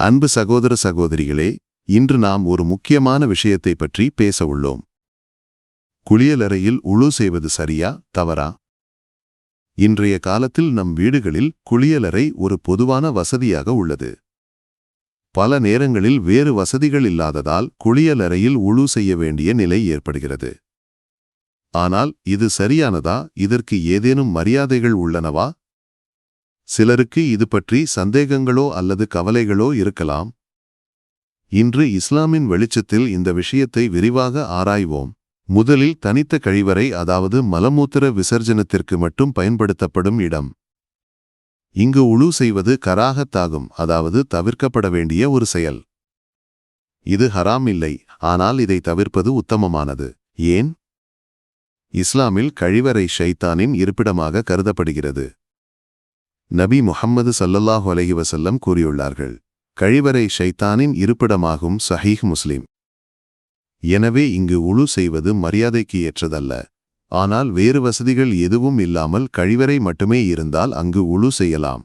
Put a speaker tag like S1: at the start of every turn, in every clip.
S1: அன்பு சகோதர சகோதரிகளே, இன்று நாம் ஒரு முக்கியமான விஷயத்தை பற்றி பேச உள்ளோம். குளியலறையில் உழு செய்வது சரியா தவறா? இன்றைய காலத்தில் நம் வீடுகளில் குளியலறை ஒரு பொதுவான வசதியாக உள்ளது. பல நேரங்களில் வேறு வசதிகள் இல்லாததால் குளியலறையில் உழு செய்ய வேண்டிய நிலை ஏற்படுகிறது. ஆனால் இது சரியானதா? இதற்கு ஏதேனும் மரியாதைகள் உள்ளனவா? சிலருக்கு இது பற்றி சந்தேகங்களோ அல்லது கவலைகளோ இருக்கலாம். இன்று இஸ்லாமின் வெளிச்சத்தில் இந்த விஷயத்தை விரிவாக ஆராய்வோம். முதலில் தனித்த கழிவறை, அதாவது மலமூத்திர விசர்ஜனத்திற்கு மட்டும் பயன்படுத்தப்படும் இடம். இங்கு உழு செய்வது கராஹத்தாகும், அதாவது தவிர்க்கப்பட வேண்டிய ஒரு செயல். இது ஹராம் இல்லை, ஆனால் இதை தவிர்ப்பது உத்தமமானது. ஏன்? இஸ்லாமில் கழிவறை ஷைத்தானின் இருப்பிடமாக கருதப்படுகிறது. நபி முஹம்மது ஸல்லல்லாஹு அலைஹி வஸல்லம் கூறியுள்ளார்கள், கழிவறை ஷைத்தானின் இருப்பிடமாகும். சஹீஹ் முஸ்லிம். எனவே இங்கு உழு செய்வது மரியாதைக்கு ஏற்றதல்ல. ஆனால் வேறு வசதிகள் எதுவும் இல்லாமல் கழிவறை மட்டுமே இருந்தால் அங்கு உழு செய்யலாம்.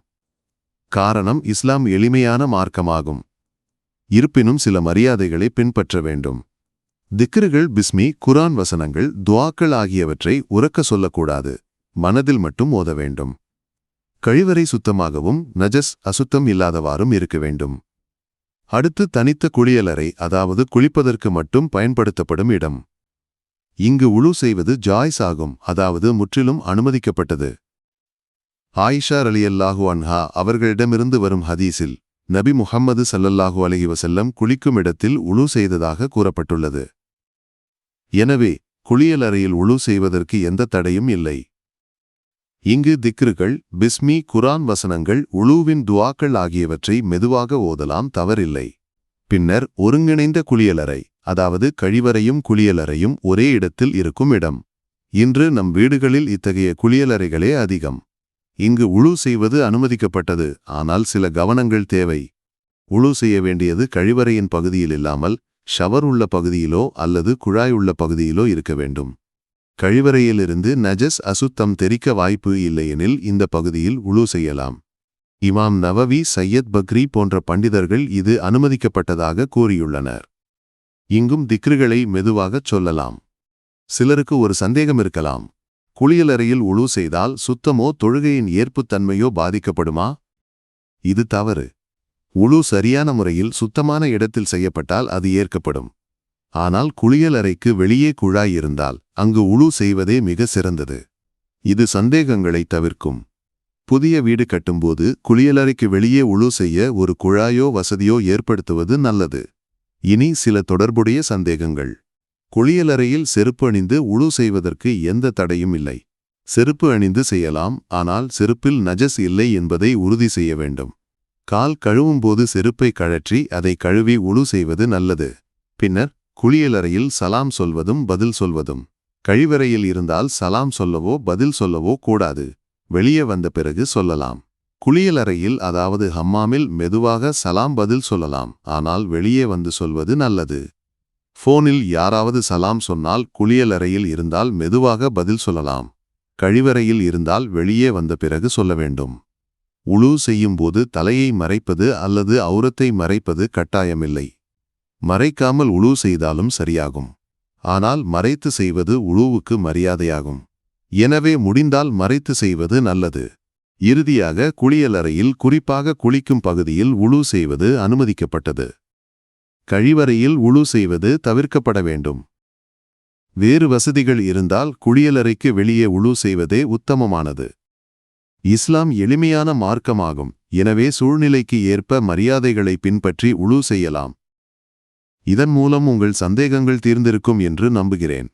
S1: காரணம், இஸ்லாம் எளிமையான மார்க்கமாகும். இருப்பினும் சில மரியாதைகளை பின்பற்ற வேண்டும். திக்ருகள், பிஸ்மி, குர்ஆன் வசனங்கள், துஆக்கள் ஆகியவற்றை உரக்க சொல்லக்கூடாது. மனதில் மட்டும் ஓத வேண்டும். கழிவறை சுத்தமாகவும் நஜஸ் அசுத்தம் இல்லாதவாறும் இருக்க வேண்டும். அடுத்து தனித்த குளியலறை, அதாவது குளிப்பதற்கு மட்டும் பயன்படுத்தப்படும் இடம். இங்கு உழு செய்வது ஜாய்ஸ் ஆகும், அதாவது முற்றிலும் அனுமதிக்கப்பட்டது. ஆயிஷா ரலியல்லாஹு அன்ஹா அவர்களிடமிருந்து வரும் ஹதீஸில் நபி முஹம்மது ஸல்லல்லாஹு அலைஹி வஸல்லம் குளிக்கும் இடத்தில் உழு செய்ததாக கூறப்பட்டுள்ளது. எனவே குளியலறையில் உழு செய்வதற்கு எந்த தடையும் இல்லை. இங்கு திக்ருகள், பிஸ்மி, குர்ஆன் வசனங்கள், உழுவின் துஆக்கள் ஆகியவற்றை மெதுவாக ஓதலாம், தவறில்லை. பின்னர் ஒருங்கிணைந்த குளியலறை, அதாவது கழிவறையும் குளியலறையும் ஒரே இடத்தில் இருக்கும் இடம். இன்று நம் வீடுகளில் இத்தகைய குளியலறைகளே அதிகம். இங்கு உழு செய்வது அனுமதிக்கப்பட்டது, ஆனால் சில கவனங்கள் தேவை. உழு செய்ய வேண்டியது கழிவறையின் பகுதியில் இல்லாமல் ஷவர் உள்ள பகுதியிலோ அல்லது குழாய் உள்ள பகுதியிலோ இருக்க வேண்டும். கழிவறையிலிருந்து நஜஸ் அசுத்தம் தெரிக்க வாய்ப்பு இல்லையெனில் இந்த பகுதியில் உழு செய்யலாம். இமாம் நவவி, சையத் பக்ரி போன்ற பண்டிதர்கள் இது அனுமதிக்கப்பட்டதாக கூறியுள்ளனர். இங்கும் திக்ருகளை மெதுவாகச் சொல்லலாம். சிலருக்கு ஒரு சந்தேகம் இருக்கலாம், குளியலறையில் உழு செய்தால் சுத்தமோ தொழுகையின் ஏற்புத்தன்மையோ பாதிக்கப்படுமா? இது தவறு. உழு சரியான முறையில் சுத்தமான இடத்தில் செய்யப்பட்டால் அது ஏற்கப்படும். ஆனால் குளியலறைக்கு வெளியே குழாய் இருந்தால் அங்கு உழு செய்வதே மிக சிறந்தது. இது சந்தேகங்களை தவிர்க்கும். புதிய வீடு கட்டும்போது குளியலறைக்கு வெளியே உழு செய்ய ஒரு குழாயோ வசதியோ ஏற்படுத்துவது நல்லது. இனி சில தொடர்புடைய சந்தேகங்கள். குளியலறையில் செருப்பு அணிந்து உழு செய்வதற்கு எந்த தடையும் இல்லை. செருப்பு அணிந்து செய்யலாம், ஆனால் செருப்பில் நஜஸ் இல்லை என்பதை உறுதி செய்ய வேண்டும். கால் கழுவும்போது செருப்பை கழற்றி அதை கழுவி உழு செய்வது நல்லது. பின்னர் குளியலறையில் சலாம் சொல்வதும் பதில் சொல்வதும். கழிவறையில் இருந்தால் சலாம் சொல்லவோ பதில் சொல்லவோ கூடாது. வெளியே வந்த பிறகு சொல்லலாம். குளியலறையில், அதாவது ஹம்மாமில் மெதுவாக சலாம் பதில் சொல்லலாம், ஆனால் வெளியே வந்து சொல்வது நல்லது. போனில் யாராவது சலாம் சொன்னால் குளியலறையில் இருந்தால் மெதுவாக பதில் சொல்லலாம். கழிவறையில் இருந்தால் வெளியே வந்த பிறகு சொல்ல வேண்டும். உழு செய்யும்போது தலையை மறைப்பது அல்லது ஔரத்தை மறைப்பது கட்டாயமில்லை. மறைக்காமல் உழு செய்தாலும் சரியாகும். ஆனால் மறைத்து செய்வது உழுவுக்கு மரியாதையாகும். எனவே முடிந்தால் மறைத்து செய்வது நல்லது. இறுதியாக குளியலறையில், குறிப்பாக குளிக்கும் பகுதியில் உழு செய்வது அனுமதிக்கப்பட்டது. கழிவறையில் உழு செய்வது தவிர்க்கப்பட வேண்டும். வேறு வசதிகள் இருந்தால் குளியலறைக்கு வெளியே உழு செய்வதே உத்தமமானது. இஸ்லாம் எளிமையான மார்க்கமாகும், எனவே சூழ்நிலைக்கு ஏற்ப மரியாதைகளை பின்பற்றி உழு செய்யலாம். இதன் மூலம் உங்கள் சந்தேகங்கள் தீர்ந்திருக்கும் என்று நம்புகிறேன்.